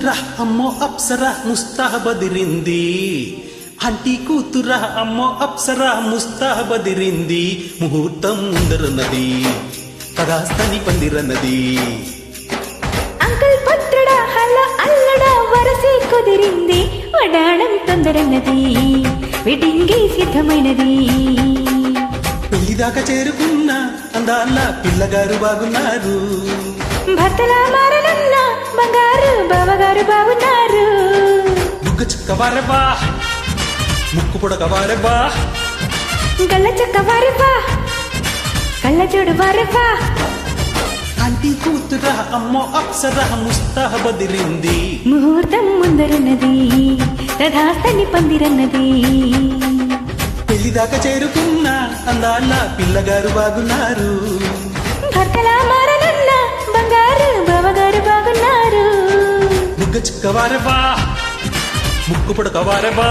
కూతురా అమ్మో అప్సరా ముస్తాహబదిరింది. అంటీ కూతురా అమ్మో అప్సరా ముస్తాహబదిరింది. ముహూర్తం ముందరన్నది కదాస్తని పందిరన్నది. అంకుల్ పుత్రుడా హలో అల్లడా వరసే కుదిరింది. వడాణం తొందరన్నది వెడ్డింగ్ సిద్ధమైనది. పెళ్లిదాకా చేరుకున్న అందాల పిల్లగారు బాగున్నారు. భర్తలా మారనన్న బంగారు బావగారు బాగున్నారు. బుగ్గ చుక్క వారెవ్వా ముక్కు పొడక వారెవ్వా గల్ల చక్క వారెవ్వా కళ్ళ చూడు వారెవ్వా. అంటీ కూతురా అమ్మో అప్సరా ముస్తాహబదిరింది. ముహూర్తం ముందరన్నది తదాస్తని పందిరన్నది. పెళ్లిదాకా చేరుకున్న అందాల పిల్లగారు బాగున్నారు. భర్తలా మారనన్న బంగారు బావగారు బాగున్నారు. బుగ్గ చుక్క వారెవ్వా ముక్కు పొడక వారెవ్వా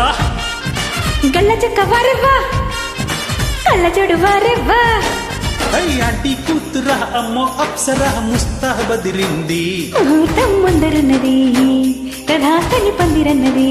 గల్ల చక్క వారెవ్వా కళ్ళ చూడు వారెవ్వా. ఆంటీ కూతురా అమ్మో అప్సరా ముస్తాహబదిరింది. ముహూర్తం ముందరున్నది తదాస్తని పందిరన్నది.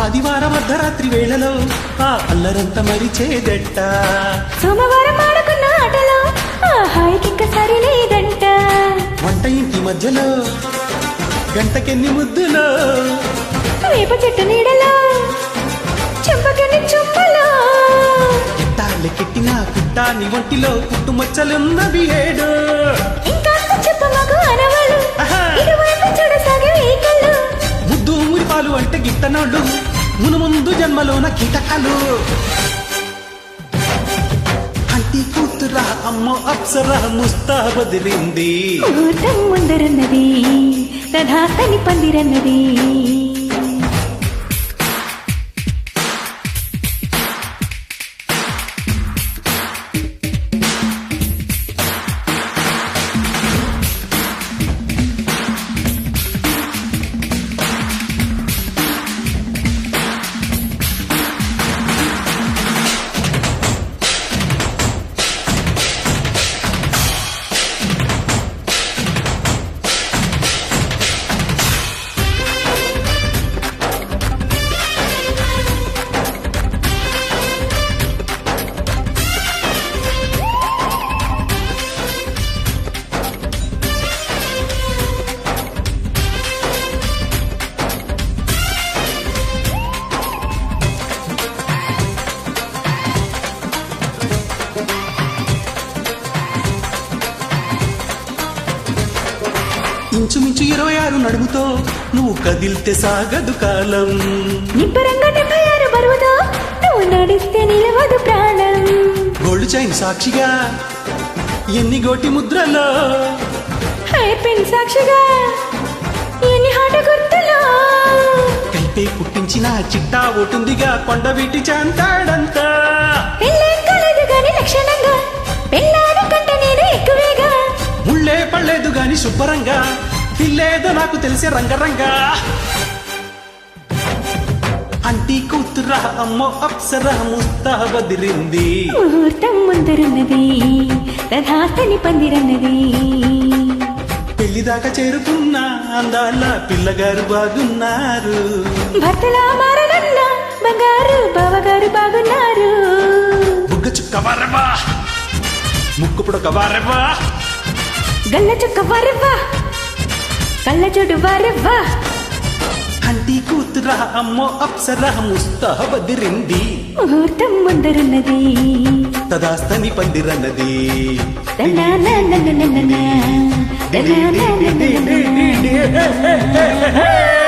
ఆదివారం అర్ధరాత్రి వేళలో ఆ అల్లరంత మరిచేదట్ట. సోమవారం ఆడుకున్న ఆటలో ఆ హాయికింక సరిలేదంట. వంట ఇంటి మధ్యలో గంటకెన్ని ముద్దులో వేప చెట్టు నీడలో చెంపకెన్ని చుమ్మలో కిట్టాలి కిట్టిన పిట్టాని ఒంటిలో పుట్టుమచ్చలున్నవి ఏడు. ఇంకా చెప్పమగు అనవాళ్ళు ఇటువైపు చూడసాగే వేకళ్ళు. ముద్దు మురిపాలు అంటే గిట్టనోళ్ళు మును ముందు జన్మలోన కీటకాలు. అంటీ కూతురా అమ్మో అప్సరా ముస్తాహబదిరింది. ముహూర్తం ముందరన్నది తదాస్తని పందిరన్నది. ఇంచుమించు 26 నడుముతో నువ్వు కదిల్తే సాగదు కాలం. నిబ్బరంగా 76 బరువుతో నువ్వు నడిస్తే నిలవదు ప్రాణం. గోల్డ్ చైన్ సాక్షిగా ఎన్ని గోటి ముద్రలో హెయిర్ పిన్ సాక్షిగా ఎన్ని హాట గుర్తులో. కలిపే పుట్టించిన చిట్టా ఓటుందిగా కొండ వీటి చాంతాడంతా. పెళ్ళేం కాలేదు గాని లక్షణంగా పెళ్ళాను కంటే నేను ఎక్కువేగా. ముళ్ళే పడలేదు గాని శుభ్రంగా పిల్లేదో నాకు తెలిసే రంగరంగా. అంటీ కూతురా అమ్మో అప్సరా ముస్తాహబదిరింది. ముహూర్తం ముందరున్నది తదాస్తని పందిరన్నది. పెళ్లిదాకా చేరుకున్న అందాల పిల్లగారు బాగున్నారు. భర్తలా మారనన్న బంగారు బావగారు బాగున్నారు. బుగ్గ చుక్క వారెవ్వా ముక్కు పుడక వారెవ్వా గల్ల చుక్క వారెవ్వా కళ్ళ చూడు వారెవ్వా. అంటీ కూతురా అమ్మో అప్సరా ముస్తాహబదిరింది. ముహూర్తం ముందరున్నది తదాస్తని పందిరన్నది. తన డి డి డి డి డి డి డి.